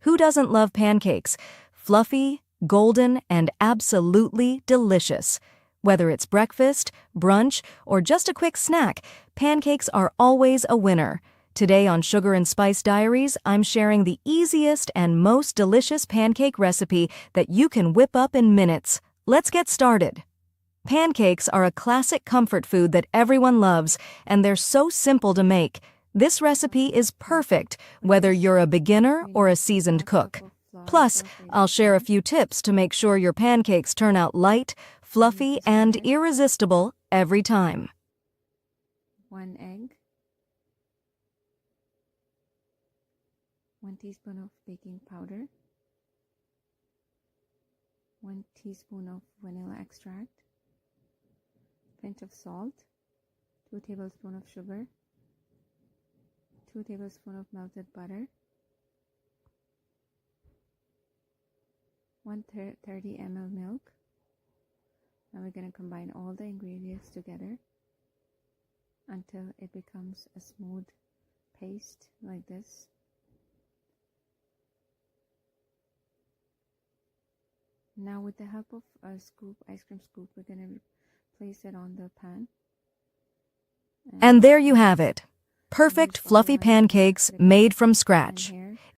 Who doesn't love pancakes? Fluffy, golden, and absolutely delicious. Whether it's breakfast, brunch, or just a quick snack, pancakes are always a winner. Today on Sugar and Spice Diaries, I'm sharing the easiest and most delicious pancake recipe that you can whip up in minutes. Let's get started. Pancakes are a classic comfort food that everyone loves, and they're so simple to make. This recipe is perfect whether you're a beginner or a seasoned cook. Plus, I'll share a few tips to make sure your pancakes turn out light, fluffy, and irresistible every time. 1 egg, 1 teaspoon of baking powder, 1 teaspoon of vanilla extract, pinch of salt, 2 tablespoons of sugar, 2 tablespoons of melted butter, 130 ml milk. Now we're going to combine all the ingredients together until it becomes a smooth paste like this. Now with the help of a ice cream scoop, we're going to place it on the pan. And there you have it. Perfect fluffy pancakes made from scratch.